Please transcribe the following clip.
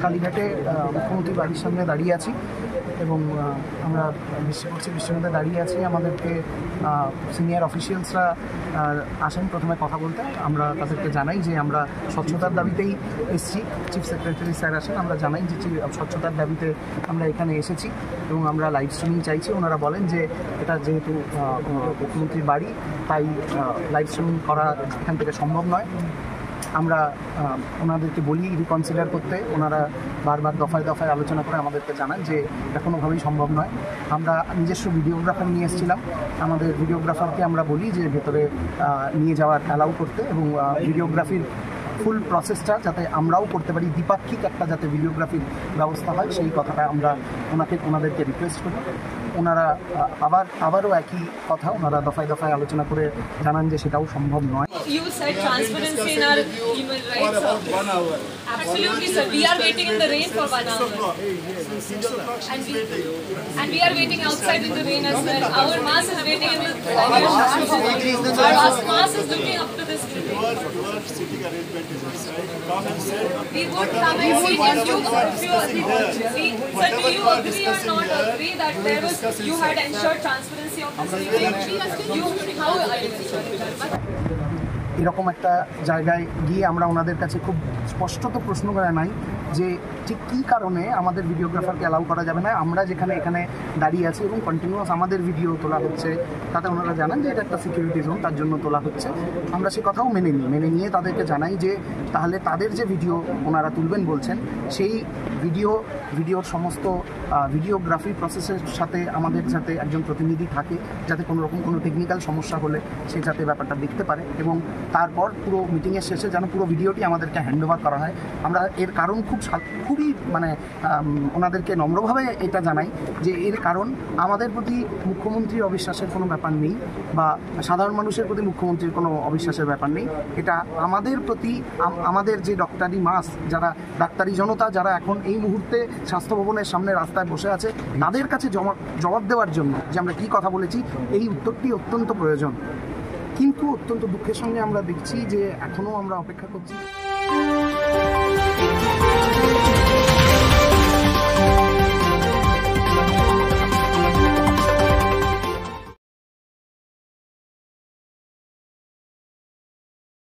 কালীঘাটে মুখ্যমন্ত্রীর বাড়ির সামনে দাঁড়িয়ে আছি এবং আমরা বৃষ্টির দাঁড়িয়ে আছি। আমাদেরকে সিনিয়র অফিসিয়ালসরা আসেন প্রথমে কথা বলতে। আমরা তাদেরকে জানাই যে আমরা স্বচ্ছতার দাবিতেই এসেছি। চিফ সেক্রেটারি স্যার আসেন, আমরা জানাই যে স্বচ্ছতার দাবিতে আমরা এখানে এসেছি এবং আমরা লাইভ স্ট্রিমিং চাইছি। ওনারা বলেন যে এটা যেহেতু মুখ্যমন্ত্রীর বাড়ি, তাই লাইভ স্ট্রিমিং করা এখান থেকে সম্ভব নয়। আমরা ওনাদেরকে বলি রিকনসিডার করতে। ওনারা বারবার দফায় দফায় আলোচনা করে আমাদেরকে জানান যে এটা কোনোভাবেই সম্ভব নয়। আমরা নিজস্ব ভিডিওগ্রাফার নিয়ে এসেছিলাম। আমাদের ভিডিওগ্রাফারকে আমরা বলি যে ভেতরে নিয়ে যাওয়ার অ্যালাউ করতে এবং ভিডিওগ্রাফির ফুল প্রসেসটা যাতে আমরাও করতে পারি, দ্বিপাক্ষিক একটা যাতে ভিডিওগ্রাফির ব্যবস্থা হয়, সেই কথাটা আমরা ওনাদেরকে রিকোয়েস্ট করি। ওনারা আবারও একই কথা ওনারা দফায় দফায় আলোচনা করে জানান যে সেটাও সম্ভব নয়। You said transparency in our human rights. For about 1 hour. Absolutely, sir. We are waiting in the rain for 1 hour. And we are waiting outside in the rain as well. Our mass is waiting in the Our mass is looking up to this rain. Your sitting arrangement is inside. Come and sit. We would come and see if you sir, do you agree or not agree that there was you had ensured transparency of this meeting? How are you ensuring that? এরকম একটা জায়গায় গিয়ে আমরা ওনাদের কাছে খুব স্পষ্টত প্রশ্ন জানাই যে ঠিক কী কারণে আমাদের ভিডিওগ্রাফারকে অ্যালাউ করা যাবে না। আমরা যেখানে এখানে দাঁড়িয়ে আছি এবং কন্টিনিউয়াস আমাদের ভিডিও তোলা হচ্ছে, তাতে ওনারা জানান যে এটা একটা সিকিউরিটি জোন, তার জন্য তোলা হচ্ছে। আমরা সে কথাও মেনে নিয়ে তাদেরকে জানাই যে তাহলে তাদের যে ভিডিও ওনারা তুলবেন বলছেন, সেই ভিডিওর সমস্ত ভিডিওগ্রাফি প্রসেসের সাথে আমাদের যাতে একজন প্রতিনিধি থাকে, যাতে কোনো টেকনিক্যাল সমস্যা হলে সে যাতে ব্যাপারটা দেখতে পারে এবং তারপর পুরো মিটিংয়ের শেষে যেন পুরো ভিডিওটি আমাদেরকে হ্যান্ডওভার করা হয়। আমরা এর কারণ খুবই ওনাদেরকে নম্রভাবে এটা জানাই যে এর কারণ আমাদের প্রতি মুখ্যমন্ত্রীর অবিশ্বাসের কোনো ব্যাপার নেই বা সাধারণ মানুষের প্রতি মুখ্যমন্ত্রীর কোনো অবিশ্বাসের ব্যাপার নেই। এটা আমাদের প্রতি আমাদের যে ডক্টরি মাস, যারা ডাক্তারি জনতা যারা এখন এই মুহূর্তে স্বাস্থ্য ভবনের সামনে রাস্তায় বসে আছে, তাদের কাছে জবাব দেওয়ার জন্য যে আমরা কী কথা বলেছি, এই উত্তরটি অত্যন্ত প্রয়োজন। কিন্তু অত্যন্ত দুঃখের সঙ্গে আমরা দেখছি যে এখনও আমরা অপেক্ষা করছি।